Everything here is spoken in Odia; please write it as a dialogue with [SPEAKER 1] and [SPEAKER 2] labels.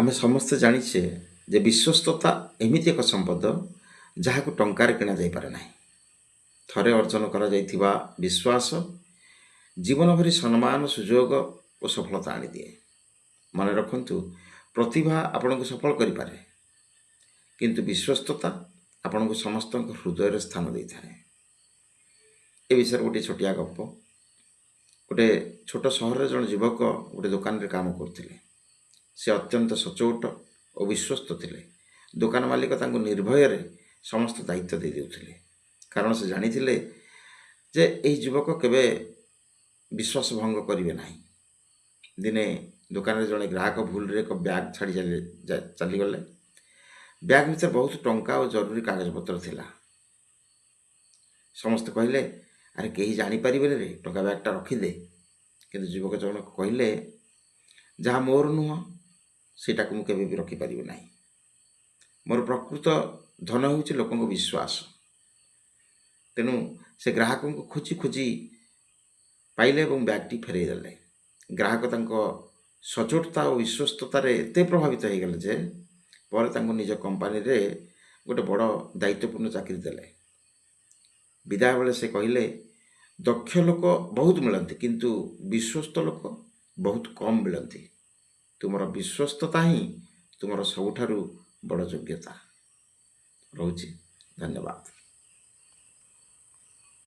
[SPEAKER 1] ଆମେ ସମସ୍ତେ ଜାଣିଛେ ଯେ ବିଶ୍ୱସ୍ତତା ଏମିତି ଏକ ସମ୍ପଦ ଯାହାକୁ ଟଙ୍କାରେ କିଣାଯାଇପାରେ ନାହିଁ। ଥରେ ଅର୍ଜନ କରାଯାଇଥିବା ବିଶ୍ୱାସ ଜୀବନଭରି ସମ୍ମାନ, ସୁଯୋଗ ଓ ସଫଳତା ଆଣିଦିଏ। ମନେ ରଖନ୍ତୁ, ପ୍ରତିଭା ଆପଣଙ୍କୁ ସଫଳ କରିପାରେ, କିନ୍ତୁ ବିଶ୍ୱସ୍ତତା ଆପଣଙ୍କୁ ସମସ୍ତଙ୍କ ହୃଦୟରେ ସ୍ଥାନ ଦେଇଥାଏ। ଏ ବିଷୟରେ ଗୋଟିଏ ଛୋଟିଆ ଗପ। ଗୋଟେ ଛୋଟ ସହରରେ ଜଣେ ଯୁବକ ଗୋଟେ ଦୋକାନରେ କାମ କରୁଥିଲେ। ସେ ଅତ୍ୟନ୍ତ ସଚ୍ଚୋଟ ଓ ବିଶ୍ୱସ୍ତ ଥିଲେ। ଦୋକାନ ମାଲିକ ତାଙ୍କୁ ନିର୍ଭୟରେ ସମସ୍ତ ଦାୟିତ୍ୱ ଦେଇ ଦେଉଥିଲେ, କାରଣ ସେ ଜାଣିଥିଲେ ଯେ ଏହି ଯୁବକ କେବେ ବିଶ୍ୱାସ ଭଙ୍ଗ କରିବେ ନାହିଁ। ଦିନେ ଦୋକାନରେ ଜଣେ ଗ୍ରାହକ ଭୁଲରେ ଏକ ବ୍ୟାଗ୍ ଛାଡ଼ି ଚାଲିଗଲେ। ବ୍ୟାଗ୍ ଭିତରେ ବହୁତ ଟଙ୍କା ଓ ଜରୁରୀ କାଗଜପତ୍ର ଥିଲା। ସମସ୍ତେ କହିଲେ, ଆରେ କେହି ଜାଣିପାରିବେନି ରେ, ଟଙ୍କା ବ୍ୟାଗ୍ଟା ରଖିଦେ। କିନ୍ତୁ ଯୁବକ ଜଣକ କହିଲେ, ଯାହା ମୋର ନୁହଁ ସେଇଟାକୁ ମୁଁ କେବେ ବି ରଖିପାରିବି ନାହିଁ। ମୋର ପ୍ରକୃତ ଧନ ହେଉଛି ଲୋକଙ୍କ ବିଶ୍ୱାସ। ତେଣୁ ସେ ଗ୍ରାହକଙ୍କୁ ଖୋଜି ଖୋଜି ପାଇଲେ ଏବଂ ବ୍ୟାଗ୍ଟି ଫେରାଇ ଦେଲେ। ଗ୍ରାହକ ତାଙ୍କ ସଚ୍ଚୋଟତା ଓ ବିଶ୍ୱସ୍ତତାରେ ଏତେ ପ୍ରଭାବିତ ହୋଇଗଲେ ଯେ ପରେ ତାଙ୍କୁ ନିଜ କମ୍ପାନୀରେ ଗୋଟେ ବଡ଼ ଦାୟିତ୍ୱପୂର୍ଣ୍ଣ ଚାକିରି ଦେଲେ। ବିଦାୟ ବେଳେ ସେ କହିଲେ, ଦକ୍ଷ ଲୋକ ବହୁତ ମିଳନ୍ତି, କିନ୍ତୁ ବିଶ୍ୱସ୍ତ ଲୋକ ବହୁତ କମ୍ ମିଳନ୍ତି। ତୁମର ବିଶ୍ୱସ୍ତତା ହିଁ ତୁମର ସବୁଠାରୁ ବଡ଼ ଯୋଗ୍ୟତା। ରହୁଛି, ଧନ୍ୟବାଦ।